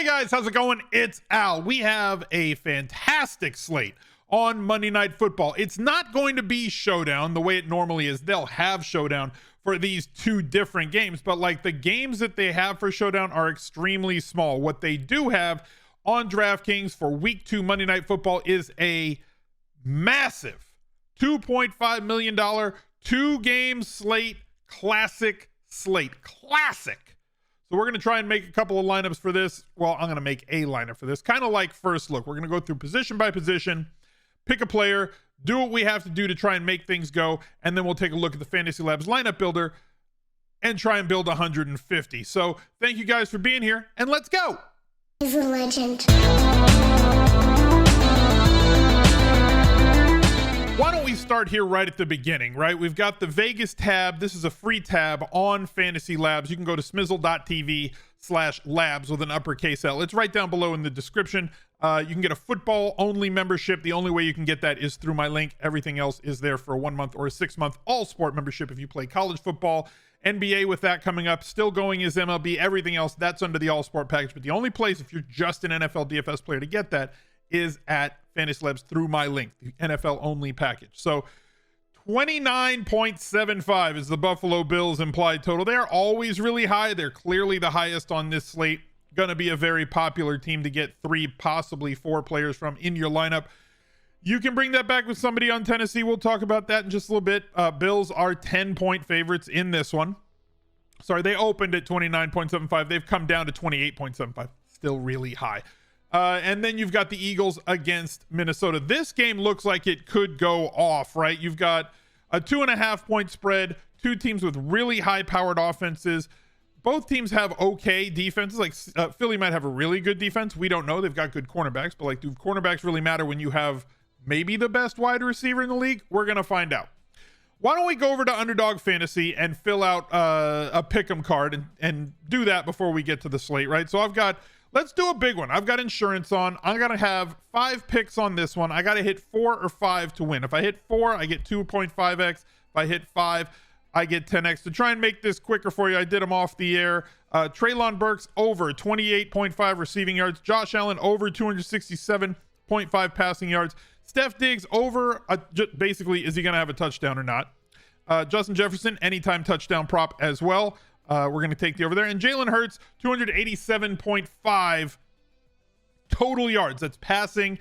Hey guys, how's it going? It's Al. We have a fantastic slate on Monday Night Football. It's not going to be Showdown the way it normally is. They'll have Showdown for these two different games, but like the games that they have for Showdown are extremely small. What they do have on DraftKings for week 2 Monday Night Football is a massive $2.5 million 2-game slate, classic slate. Classic. So we're going to try and make a couple of lineups for this. Well, I'm going to make a lineup for this. Kind of like first look. We're going to go through position by position, pick a player, do what we have to do to try and make things go, and then we'll take a look at the Fantasy Labs lineup builder and try and build 150. So thank you guys for being here, and let's go. He's a legend. Why don't we start here right at the beginning, right? We've got the Vegas tab. This is a free tab on Fantasy Labs. You can go to smizzle.tv/labs with an uppercase L. It's right down below in the description. You can get a football only membership. The only way you can get that is through my link. Everything else is there for a 1 month or a 6 month all sport membership if you play college football. NBA with that coming up. Still going is MLB. Everything else, that's under the all sport package. But the only place, if you're just an NFL DFS player, to get that is at Fantasy Labs through my link, the NFL only package. So 29.75 is the Buffalo Bills implied total. They're always really high. They're clearly the highest on this slate. Going to be a very popular team to get 3, possibly 4 players from in your lineup. You can bring that back with somebody on Tennessee. We'll talk about that in just a little bit. Bills are 10-point favorites in this one. Sorry, they opened at 29.75. They've come down to 28.75. Still really high. And then you've got the Eagles against Minnesota. This game looks like it could go off, right? You've got a 2.5-point spread, 2 teams with really high-powered offenses. Both teams have okay defenses. Like Philly might have a really good defense. We don't know. They've got good cornerbacks, but like, do cornerbacks really matter when you have maybe the best wide receiver in the league? We're going to find out. Why don't we go over to Underdog Fantasy and fill out a pick'em card and do that before we get to the slate, right? So let's do a big one. I've got insurance on. I'm going to have 5 picks on this one. I got to hit 4 or 5 to win. If I hit 4, I get 2.5x. If I hit 5, I get 10x. To try and make this quicker for you, I did them off the air. Treylon Burks over 28.5 receiving yards. Josh Allen over 267.5 passing yards. Steph Diggs over, basically, is he going to have a touchdown or not? Justin Jefferson, anytime touchdown prop as well. We're going to take the over there. And Jalen Hurts, 287.5 total yards. That's passing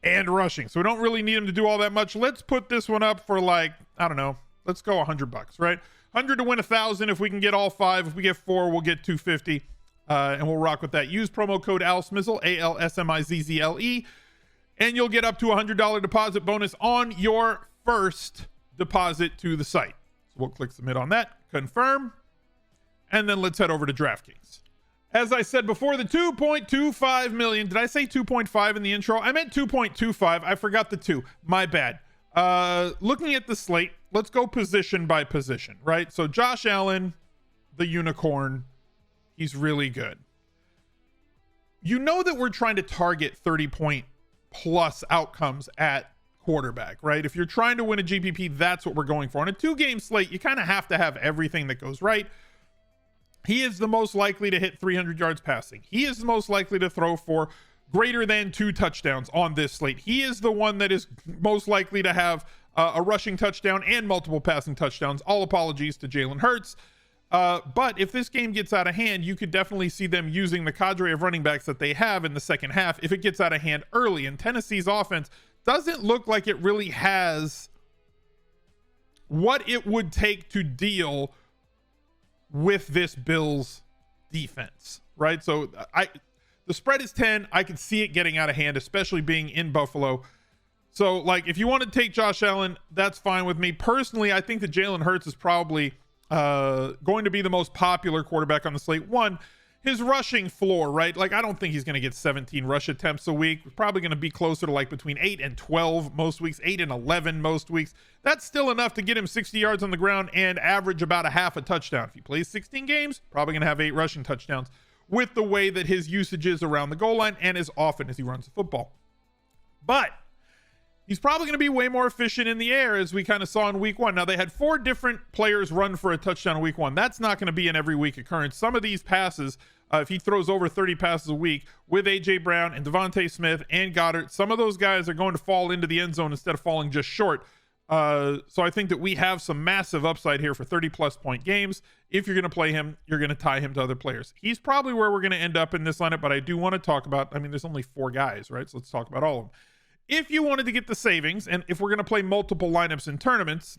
and rushing. So we don't really need him to do all that much. Let's put this one up for like, I don't know. Let's go $100, right? 100 to win 1,000. If we can get all 5, if we get 4, we'll get 250. And we'll rock with that. Use promo code ALSMIZZLE, ALSMIZZLE, and you'll get up to $100 deposit bonus on your first deposit to the site. So we'll click submit on that, confirm. And then let's head over to DraftKings. As I said before, the 2.25 million. Did I say 2.5 in the intro? I meant 2.25. I forgot the 2. My bad. Looking at the slate, let's go position by position, right? So Josh Allen, the unicorn, he's really good. You know that we're trying to target 30-point plus outcomes at quarterback, right? If you're trying to win a GPP, that's what we're going for. On a 2-game slate, you kind of have to have everything that goes right. He is the most likely to hit 300 yards passing. He is the most likely to throw for greater than 2 touchdowns on this slate. He is the one that is most likely to have a rushing touchdown and multiple passing touchdowns. All apologies to Jalen Hurts. But if this game gets out of hand, you could definitely see them using the cadre of running backs that they have in the second half if it gets out of hand early. And Tennessee's offense doesn't look like it really has what it would take to deal with this Bills defense, right? So the spread is 10. I can see it getting out of hand, especially being in Buffalo. So like, if you want to take Josh Allen, that's fine with me. Personally, I think that Jalen Hurts is probably going to be the most popular quarterback on the slate. One, his rushing floor, right? Like, I don't think he's going to get 17 rush attempts a week. We're probably going to be closer to like between 8 and 12 most weeks, 8 and 11 most weeks. That's still enough to get him 60 yards on the ground and average about a half a touchdown. If he plays 16 games, probably going to have 8 rushing touchdowns with the way that his usage is around the goal line and as often as he runs the football. But He's probably going to be way more efficient in the air, as we kind of saw in week 1. Now, they had 4 different players run for a touchdown in week 1. That's not going to be an every week occurrence. Some of these passes, if he throws over 30 passes a week with A.J. Brown and Devonta Smith and Goddard, some of those guys are going to fall into the end zone instead of falling just short. So I think that we have some massive upside here for 30-plus point games. If you're going to play him, you're going to tie him to other players. He's probably where we're going to end up in this lineup, but I do want to talk about, there's only 4 guys, right? So let's talk about all of them. If you wanted to get the savings, and if we're going to play multiple lineups in tournaments,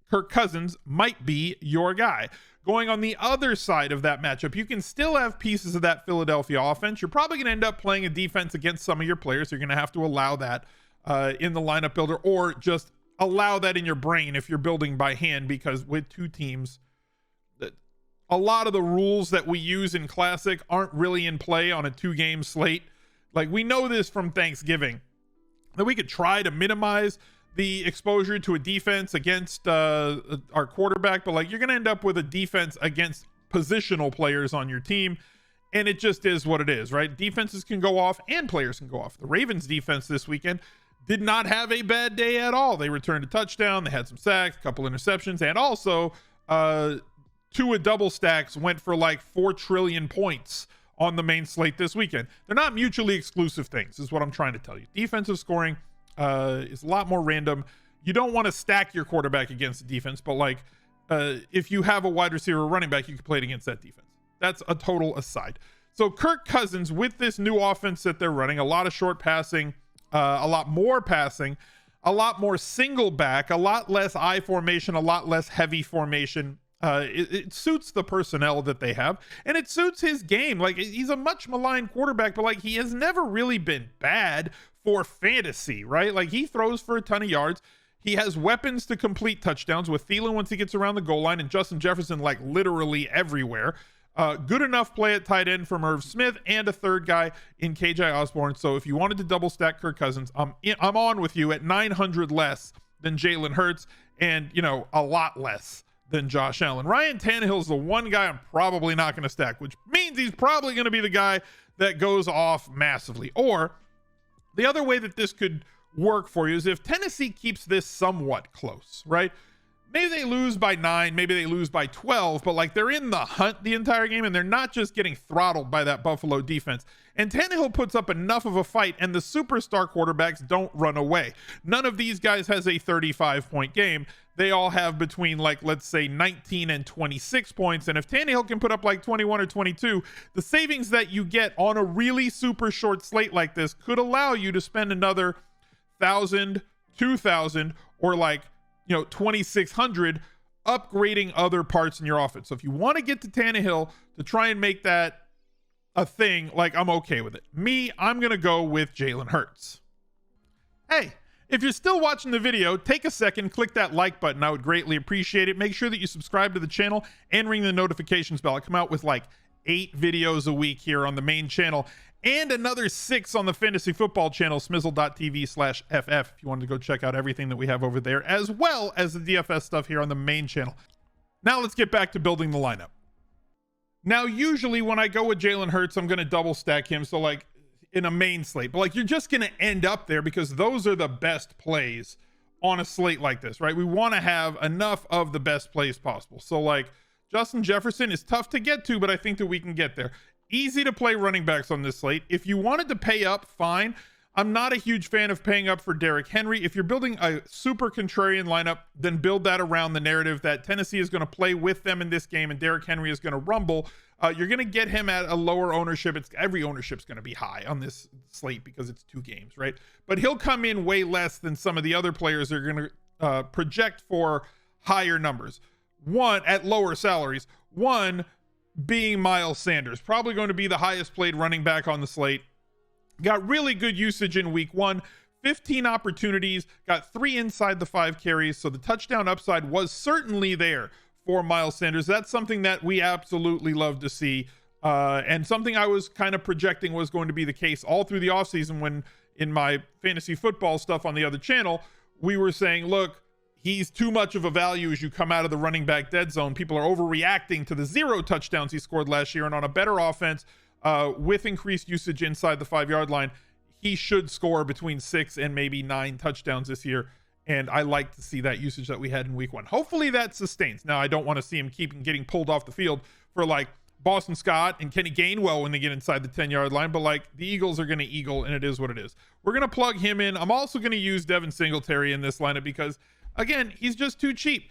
Kirk Cousins might be your guy. Going on the other side of that matchup, you can still have pieces of that Philadelphia offense. You're probably going to end up playing a defense against some of your players. You're going to have to allow that in the lineup builder, or just allow that in your brain if you're building by hand, because with 2 teams, a lot of the rules that we use in Classic aren't really in play on a 2-game slate. Like, we know this from Thanksgiving, that we could try to minimize the exposure to a defense against our quarterback, but like, you're going to end up with a defense against positional players on your team, and it just is what it is, right? Defenses can go off and players can go off. The Ravens defense this weekend did not have a bad day at all. They returned a touchdown, they had some sacks, a couple interceptions, and also 2 double stacks went for like 4 trillion points on the main slate this weekend. They're not mutually exclusive things, is what I'm trying to tell you. Defensive scoring is a lot more random. You don't want to stack your quarterback against the defense, but like if you have a wide receiver or running back, you can play it against that defense. That's a total aside. So Kirk Cousins, with this new offense that they're running, a lot of short passing, a lot more passing, a lot more single back, a lot less I formation, a lot less heavy formation. It suits the personnel that they have, and it suits his game. Like, he's a much maligned quarterback, but like, he has never really been bad for fantasy, right? Like, he throws for a ton of yards. He has weapons to complete touchdowns with Thielen once he gets around the goal line, and Justin Jefferson like literally everywhere. Good enough play at tight end from Irv Smith, and a third guy in KJ Osborne. So if you wanted to double stack Kirk Cousins, I'm on with you at 900 less than Jalen Hurts, and a lot less than Josh Allen. Ryan Tannehill's the one guy I'm probably not going to stack, which means he's probably going to be the guy that goes off massively. Or the other way that this could work for you is if Tennessee keeps this somewhat close, right? Maybe they lose by 9, maybe they lose by 12, but like, they're in the hunt the entire game, and they're not just getting throttled by that Buffalo defense. And Tannehill puts up enough of a fight, and the superstar quarterbacks don't run away. None of these guys has a 35-point game. They all have between, like, let's say 19 and 26 points. And if Tannehill can put up like 21 or 22, the savings that you get on a really super short slate like this could allow you to spend another 1,000, 2,000, or like, 2,600 upgrading other parts in your offense. So if you want to get to Tannehill to try and make that a thing, like, I'm okay with it. I'm going to go with Jalen Hurts. Hey, if you're still watching the video, take a second, click that like button. I would greatly appreciate it. Make sure that you subscribe to the channel and ring the notifications bell. I come out with like 8 videos a week here on the main channel, and another 6 on the fantasy football channel, smizzle.tv/ff, if you wanted to go check out everything that we have over there, as well as the DFS stuff here on the main channel. Now let's get back to building the lineup. Now, usually when I go with Jalen Hurts, I'm going to double stack him. So like in a main slate, but like, you're just going to end up there because those are the best plays on a slate like this, right? We want to have enough of the best plays possible. So like, Justin Jefferson is tough to get to, but I think that we can get there. Easy to play running backs on this slate. If you wanted to pay up, fine. I'm not a huge fan of paying up for Derrick Henry. If you're building a super contrarian lineup, then build that around the narrative that Tennessee is going to play with them in this game and Derrick Henry is going to rumble. You're going to get him at a lower ownership. Every ownership's going to be high on this slate because it's 2 games, right? But he'll come in way less than some of the other players that are going to project for higher numbers. One, at lower salaries. One being Miles Sanders, probably going to be the highest played running back on the slate. Got really good usage in week 1, 15 opportunities, got 3 inside the 5 carries. So the touchdown upside was certainly there for Miles Sanders. That's something that we absolutely love to see. And something I was kind of projecting was going to be the case all through the offseason when in my fantasy football stuff on the other channel, we were saying, look, he's too much of a value as you come out of the running back dead zone. People are overreacting to the 0 touchdowns he scored last year, and on a better offense with increased usage inside the 5-yard line, he should score between 6 and maybe 9 touchdowns this year. And I like to see that usage that we had in week 1. Hopefully that sustains. Now, I don't want to see him keep getting pulled off the field for like Boston Scott and Kenny Gainwell when they get inside the 10-yard line, but like the Eagles are going to eagle, and it is what it is. We're going to plug him in. I'm also going to use Devin Singletary in this lineup because, again, he's just too cheap.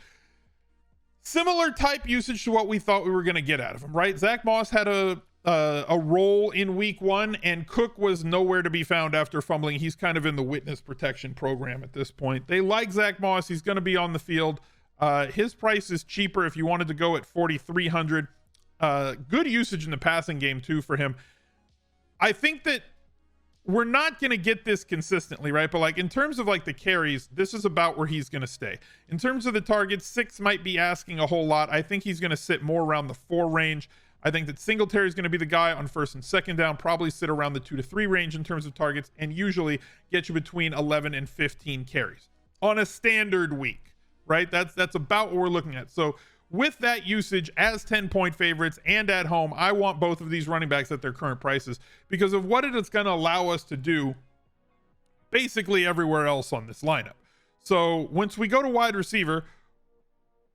Similar type usage to what we thought we were going to get out of him, right? Zach Moss had a role in week 1, and Cook was nowhere to be found after fumbling. He's kind of in the witness protection program at this point. They like Zach Moss. He's going to be on the field. His price is cheaper if you wanted to go at $4,300. Good usage in the passing game too for him. I think that we're not going to get this consistently, right? But like in terms of like the carries, this is about where he's going to stay. In terms of the targets, 6 might be asking a whole lot. I think he's going to sit more around the 4 range. I think that Singletary is going to be the guy on 1st and 2nd down, probably sit around the 2 to 3 range in terms of targets, and usually get you between 11 and 15 carries on a standard week, right? That's about what we're looking at. So with that usage as 10-point favorites and at home, I want both of these running backs at their current prices because of what it is going to allow us to do basically everywhere else on this lineup. So once we go to wide receiver,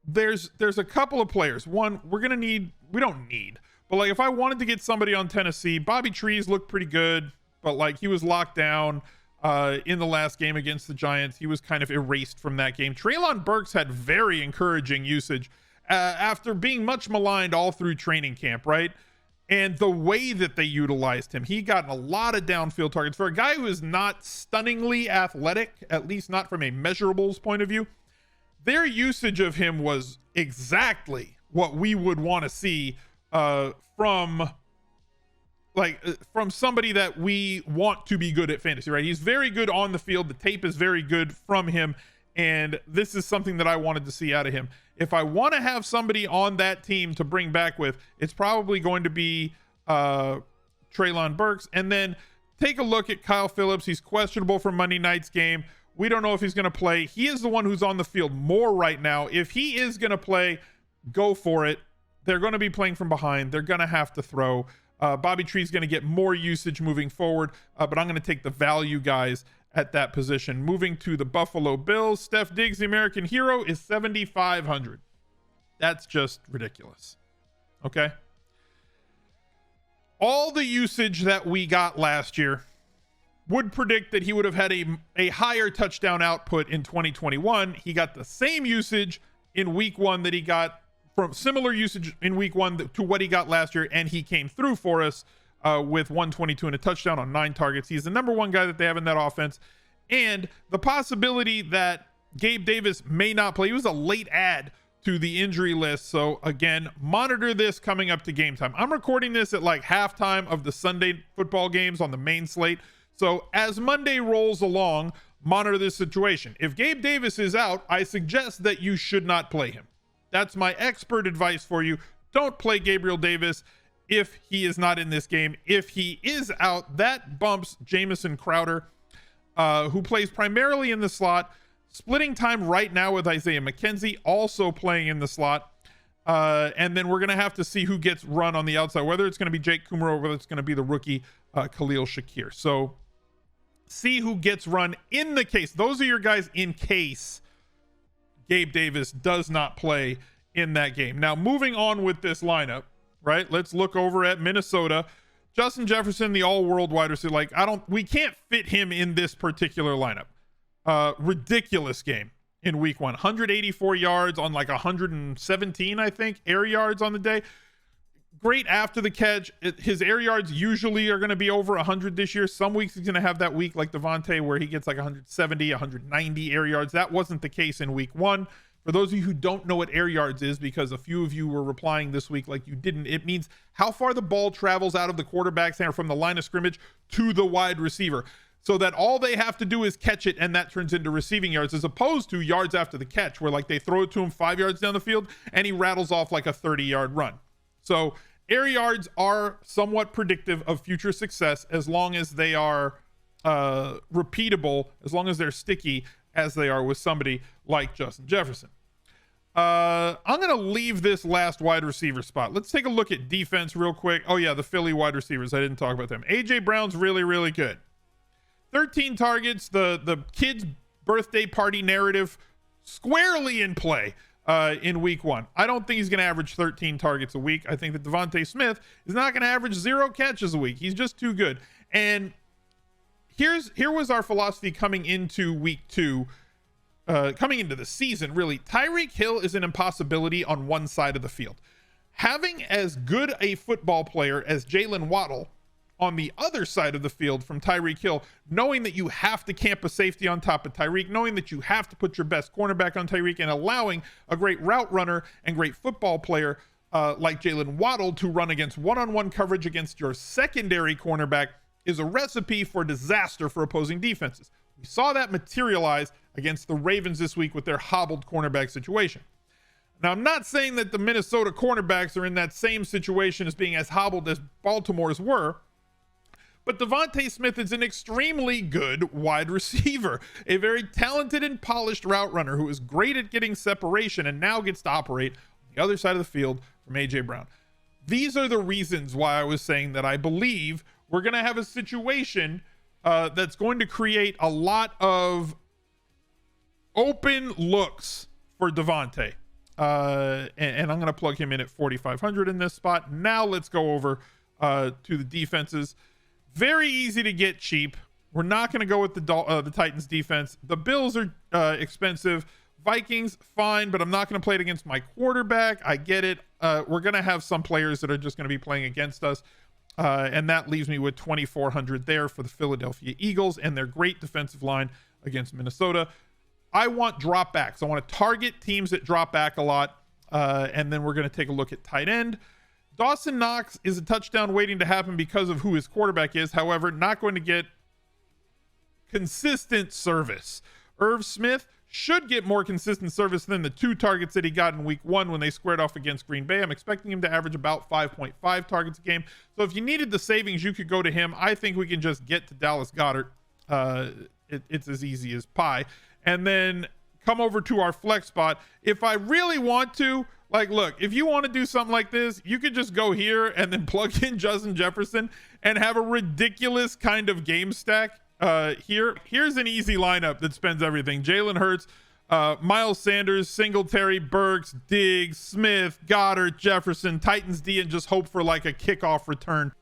there's a couple of players. One, we don't need, but like if I wanted to get somebody on Tennessee, Bobby Trees looked pretty good, but like he was locked down in the last game against the Giants. He was kind of erased from that game. Treylon Burks had very encouraging usage after being much maligned all through training camp, right? And the way that they utilized him, he got a lot of downfield targets. For a guy who is not stunningly athletic, at least not from a measurables point of view, their usage of him was exactly what we would want to see from somebody that we want to be good at fantasy, right? He's very good on the field. The tape is very good from him. And this is something that I wanted to see out of him. If I want to have somebody on that team to bring back with, it's probably going to be Treylon Burks. And then take a look at Kyle Phillips. He's questionable for Monday night's game. We don't know if he's going to play. He is the one who's on the field more right now. If he is going to play, go for it. They're going to be playing from behind. They're going to have to throw. Bobby Tree's going to get more usage moving forward, but I'm going to take the value guys at that position. Moving to the Buffalo Bills, Steph Diggs, the American hero, is $7,500. That's just ridiculous. Okay. All the usage that we got last year would predict that he would have had a higher touchdown output in 2021. He got the same usage in week 1 that he got from similar usage in week 1 to what he got last year. And he came through for us with 122 and a touchdown on 9 targets. He's the number 1 guy that they have in that offense. And the possibility that Gabe Davis may not play, he was a late add to the injury list. So again, monitor this coming up to game time. I'm recording this at like halftime of the Sunday football games on the main slate. So as Monday rolls along, monitor this situation. If Gabe Davis is out, I suggest that you should not play him. That's my expert advice for you. Don't play Gabriel Davis if he is not in this game. If he is out, that bumps Jamison Crowder, who plays primarily in the slot, splitting time right now with Isaiah McKenzie, also playing in the slot. And then we're going to have to see who gets run on the outside, whether it's going to be Jake Kumerow or whether it's going to be the rookie Khalil Shakir. So see who gets run in the case. Those are your guys in case Gabe Davis does not play in that game. Now, moving on with this lineup, right? Let's look over at Minnesota. Justin Jefferson, the all-world wide receiver. We can't fit him in this particular lineup. Ridiculous game in week 1. 184 yards on like 117, I think, air yards on the day. Great after the catch. His air yards usually are going to be over 100 this year. Some weeks he's going to have that week like Devonta where he gets like 170, 190 air yards. That wasn't the case in week 1. For those of you who don't know what air yards is, because a few of you were replying this week like you didn't, it means how far the ball travels out of the quarterback's hand from the line of scrimmage to the wide receiver, so that all they have to do is catch it and that turns into receiving yards, as opposed to yards after the catch where like they throw it to him 5 yards down the field and he rattles off like a 30-yard run. So air yards are somewhat predictive of future success as long as they are repeatable, as long as they're sticky as they are with somebody like Justin Jefferson. I'm going to leave this last wide receiver spot. Let's take a look at defense real quick. Oh yeah, the Philly wide receivers. I didn't talk about them. AJ Brown's really, really good. 13 targets, the kid's birthday party narrative squarely in play in week 1. I don't think he's going to average 13 targets a week. I think that Devonta Smith is not going to average 0 catches a week. He's just too good. And here was our philosophy coming into week 2, coming into the season, really. Tyreek Hill is an impossibility on one side of the field. Having as good a football player as Jalen Waddle on the other side of the field from Tyreek Hill, knowing that you have to camp a safety on top of Tyreek, knowing that you have to put your best cornerback on Tyreek, and allowing a great route runner and great football player like Jalen Waddle to run against one-on-one coverage against your secondary cornerback is a recipe for disaster for opposing defenses. We saw that materialize against the Ravens this week with their hobbled cornerback situation. Now, I'm not saying that the Minnesota cornerbacks are in that same situation as being as hobbled as Baltimore's were, but Devonta Smith is an extremely good wide receiver, a very talented and polished route runner who is great at getting separation and now gets to operate on the other side of the field from A.J. Brown. These are the reasons why I was saying that I believe we're going to have a situation that's going to create a lot of open looks for Devonta. And I'm going to plug him in at 4,500 in this spot. Now let's go over to the defenses. Very easy to get cheap. We're not going to go with the Titans defense. The Bills are expensive. Vikings, fine, but I'm not going to play it against my quarterback. I get it. We're going to have some players that are just going to be playing against us. And that leaves me with 2,400 there for the Philadelphia Eagles and their great defensive line against Minnesota. I want dropbacks. I want to target teams that drop back a lot. And then we're going to take a look at tight end. Dawson Knox is a touchdown waiting to happen because of who his quarterback is. However, not going to get consistent service. Irv Smith should get more consistent service than the 2 targets that he got in week 1 when they squared off against Green Bay. I'm expecting him to average about 5.5 targets a game. So if you needed the savings, you could go to him. I think we can just get to Dallas Goedert. It's as easy as pie. And then come over to our flex spot. If I really want to, like, look, if you want to do something like this, you could just go here and then plug in Justin Jefferson and have a ridiculous kind of game stack. Here's an easy lineup that spends everything. Jalen Hurts, Miles Sanders, Singletary, Burks, Diggs, Smith, Goddard, Jefferson, Titans D, and just hope for like a kickoff return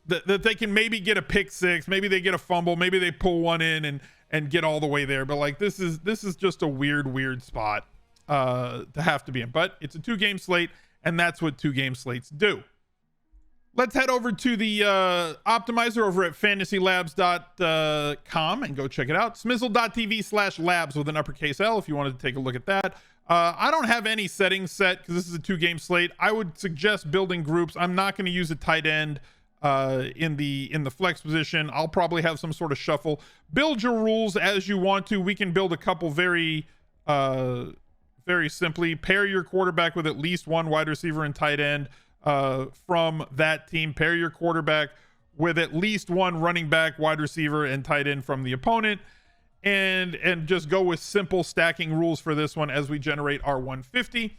that they can maybe get a pick 6, maybe they get a fumble, maybe they pull one in and get all the way there. But like this is just a weird spot to have to be in. But it's a 2-game slate, and that's what 2-game slates do. Let's head over to the optimizer over at fantasylabs.com and go check it out. Smizzle.tv/labs with an uppercase L if you wanted to take a look at that. I don't have any settings set because this is a 2-game slate. I would suggest building groups. I'm not going to use a tight end in the flex position. I'll probably have some sort of shuffle. Build your rules as you want to. We can build a couple very simply. Pair your quarterback with at least one wide receiver and tight end from that team. Pair your quarterback with at least one running back, wide receiver, and tight end from the opponent, and just go with simple stacking rules for this one as we generate our 150.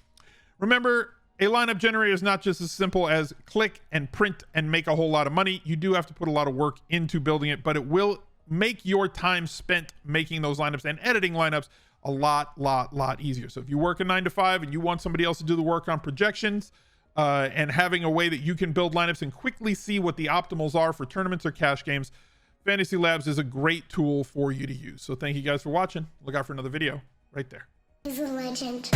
Remember, a lineup generator is not just as simple as click and print and make a whole lot of money. You do have to put a lot of work into building it, but it will make your time spent making those lineups and editing lineups a lot easier. So if you work a 9 to 5 and you want somebody else to do the work on projections, and having a way that you can build lineups and quickly see what the optimals are for tournaments or cash games, Fantasy Labs is a great tool for you to use. So thank you guys for watching. Look out for another video right there. He's a legend.